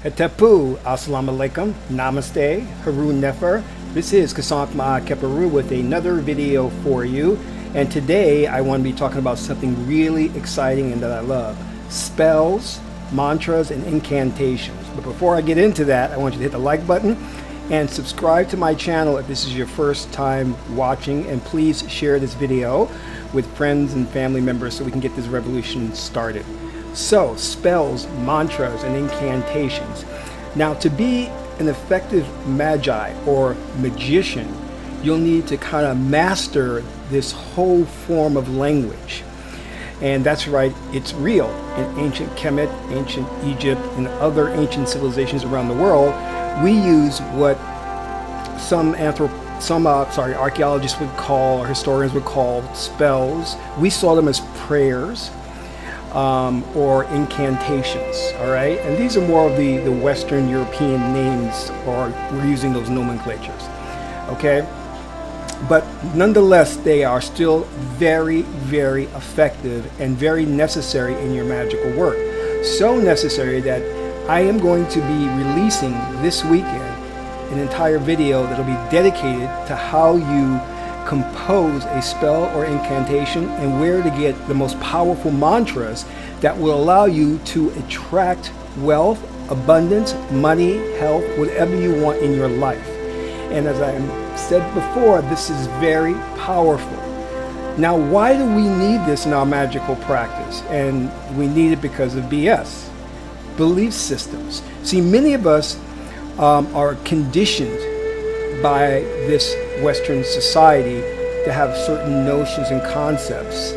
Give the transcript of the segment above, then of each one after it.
Hetepu, Assalamu alaikum, Namaste, Haru Nefer. This is Kasank Ma'a Keperu with another video for you. And today I want to be talking about something really exciting and that I love. Spells, mantras, and incantations. But before I get into that, I want you to hit the like button and subscribe to my channel if this is your first time watching. And please share this video with friends and family members so we can get this revolution started. So, spells, mantras, and incantations. Now, to be an effective magi or magician, you'll need to kind of master this whole form of language. And that's right, it's real. In ancient Kemet, ancient Egypt, and other ancient civilizations around the world, we use what some archaeologists would call, or historians would call, spells. We saw them as prayers. Or incantations, all right? And these are more of the Western European names, or we're using those nomenclatures, okay? But nonetheless, they are still very, very effective and very necessary in your magical work. So necessary that I am going to be releasing this weekend an entire video that'll be dedicated to how you compose a spell or incantation and where to get the most powerful mantras that will allow you to attract wealth, abundance, money, health, whatever you want in your life. And as I said before, this is very powerful. Now, why do we need this in our magical practice? And we need it because of BS, belief systems. See, many of us are conditioned by this Western society to have certain notions and concepts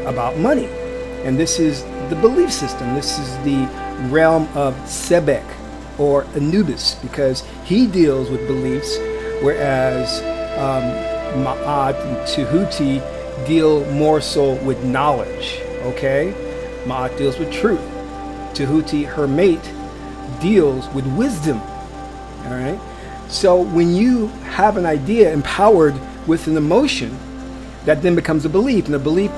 about money. And this is the belief system. This is the realm of Sebek or Anubis, because he deals with beliefs, whereas Ma'at and Tehuti deal more so with knowledge, okay? Ma'at deals with truth. Tehuti, her mate, deals with wisdom, all right? So when you have an idea empowered with an emotion, that then becomes a belief, and the belief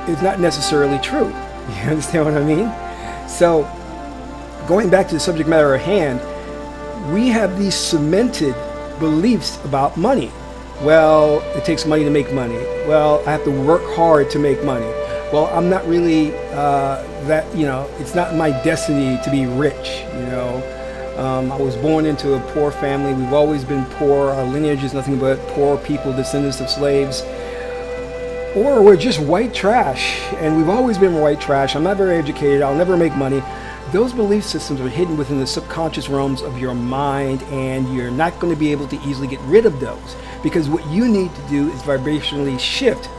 is not necessarily true. You understand what I mean? So going back to the subject matter at hand, we have these cemented beliefs about money. Well, it takes money to make money. Well, I have to work hard to make money. Well, I'm not really it's not my destiny to be rich, I was born into a poor family. We've always been poor. Our lineage is nothing but poor people, descendants of slaves. Or we're just white trash, and we've always been white trash. I'm not very educated. I'll never make money. Those belief systems are hidden within the subconscious realms of your mind, and you're not going to be able to easily get rid of those, because what you need to do is vibrationally shift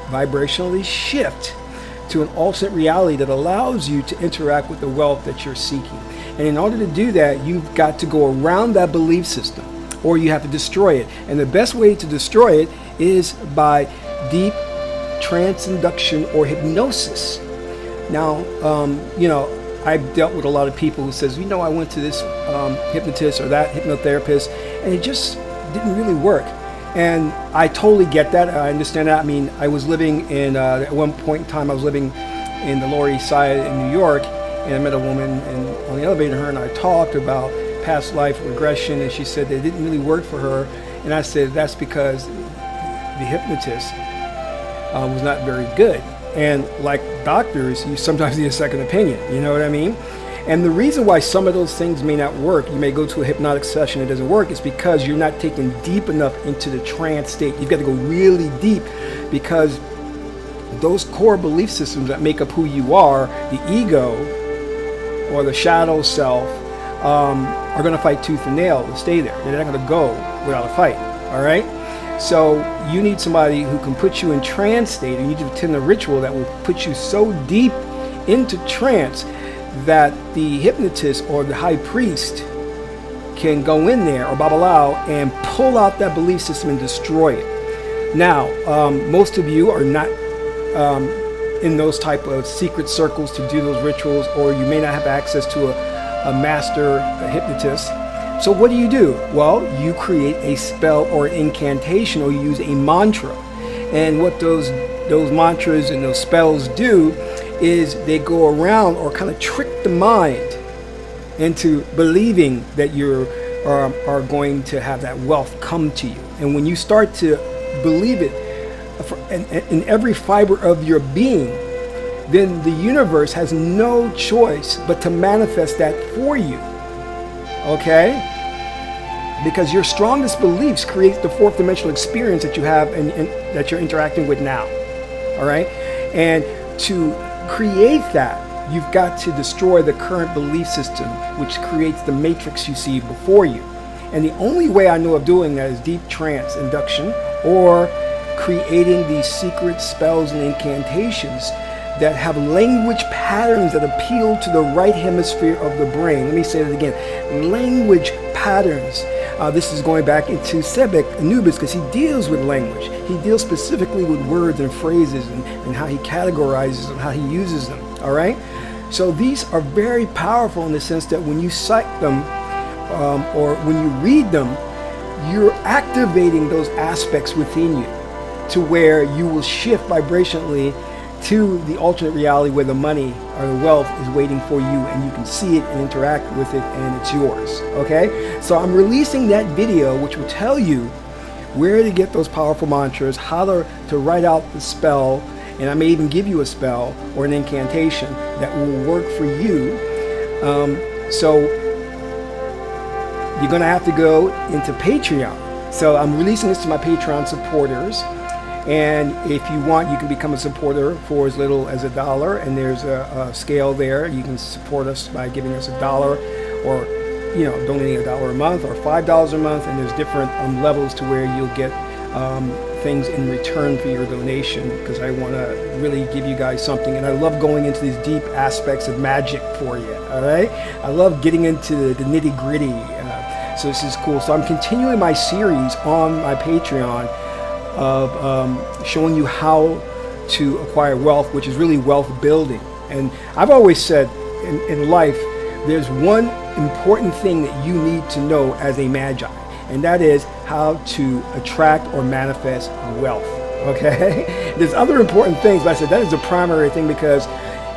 to an alternate reality that allows you to interact with the wealth that you're seeking. And in order to do that, you've got to go around that belief system, or you have to destroy it. And the best way to destroy it is by deep trance induction or hypnosis. Now, I've dealt with a lot of people who says, I went to this hypnotist or that hypnotherapist, and it just didn't really work. And I totally get that. I understand that. I mean, I was living in, at one point in time, I was living in the Lower East Side in New York, and I met a woman on the elevator, her and I talked about past life regression, and she said it didn't really work for her. And I said, that's because the hypnotist was not very good. And like doctors, you sometimes need a second opinion, you know what I mean? And the reason why some of those things may not work, you may go to a hypnotic session, it doesn't work, is because you're not taken deep enough into the trance state. You've got to go really deep, because those core belief systems that make up who you are, the ego or the shadow self, are going to fight tooth and nail to stay there. They're not going to go without a fight, all right? So you need somebody who can put you in trance state, and you need to attend a ritual that will put you so deep into trance that the hypnotist or the high priest can go in there, or babalao, and pull out that belief system and destroy it. Now, most of you are not in those type of secret circles to do those rituals, or you may not have access to a master hypnotist. So what do? Well, you create a spell or incantation, or you use a mantra. And what those those mantras and those spells do is they go around or kind of trick the mind into believing that you are going to have that wealth come to you. And when you start to believe it in every fiber of your being, then the universe has no choice but to manifest that for you. Okay? Because your strongest beliefs create the fourth dimensional experience that you have and that you're interacting with now. All right? And to create that, you've got to destroy the current belief system, which creates the matrix you see before you. And the only way I know of doing that is deep trance induction, or creating these secret spells and incantations that have language patterns that appeal to the right hemisphere of the brain. Let me say that again. Language patterns. This is going back into Sebek, Anubis, because he deals with language. He deals specifically with words and phrases and how he categorizes them, how he uses them. All right? So these are very powerful in the sense that when you cite them or when you read them, you're activating those aspects within you to where you will shift vibrationally to the alternate reality where the money or the wealth is waiting for you, and you can see it and interact with it, and it's yours. Okay? So I'm releasing that video which will tell you where to get those powerful mantras, how to write out the spell, and I may even give you a spell or an incantation that will work for you. So you're going to have to go into Patreon. So I'm releasing this to my Patreon supporters. And if you want, you can become a supporter for as little as $1, and there's a scale there. You can support us by giving us $1, or donating $1 a month, or $5 a month, and there's different levels to where you'll get things in return for your donation, because I want to really give you guys something. And I love going into these deep aspects of magic for you. All right, I love getting into the nitty gritty. So this is cool. So I'm continuing my series on my Patreon of showing you how to acquire wealth, which is really wealth building. And I've always said in life, there's one important thing that you need to know as a magi, and that is how to attract or manifest wealth. Okay? There's other important things, but I said that is the primary thing, because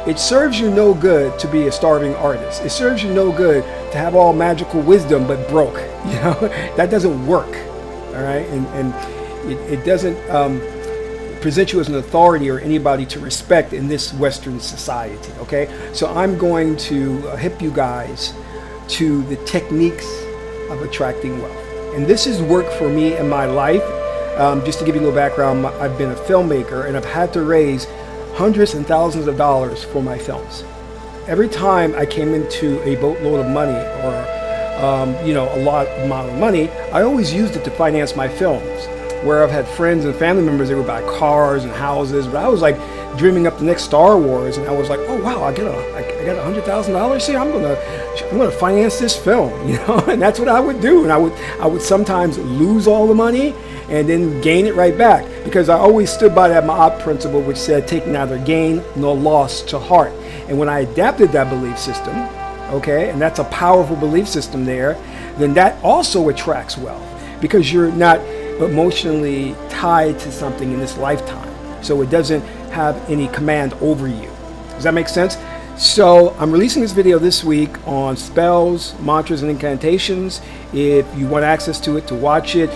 it serves you no good to be a starving artist. It serves you no good to have all magical wisdom but broke. That doesn't work. All right? And it doesn't present you as an authority or anybody to respect in this Western society. Okay? So I'm going to hip you guys to the techniques of attracting wealth. And this has worked for me in my life. Just to give you a little background, I've been a filmmaker, and I've had to raise hundreds and thousands of dollars for my films. Every time I came into a boatload of money, or a lot amount of money, I always used it to finance my films. Where I've had friends and family members, they would buy cars and houses, but I was like dreaming up the next Star Wars, and I was like, oh wow, I got $100,000 here. I'm gonna finance this film, and that's what I would do. And I would sometimes lose all the money and then gain it right back, because I always stood by that Ma'at principle, which said, take neither gain nor loss to heart. And when I adapted that belief system, okay, and that's a powerful belief system there, then that also attracts wealth, because you're not emotionally tied to something in this lifetime. So it doesn't have any command over you. Does that make sense? So I'm releasing this video this week on spells, mantras, and incantations. If you want access to it, to watch it,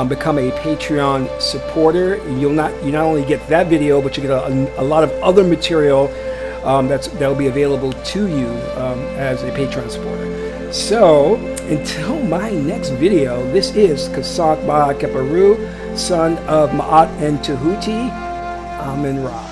become a Patreon supporter. You not only get that video, but you get a lot of other material that'll be available to you as a Patreon supporter. So until my next video, this is Kasak Ba Keparu, son of Ma'at and Tahuti. Amen Ra.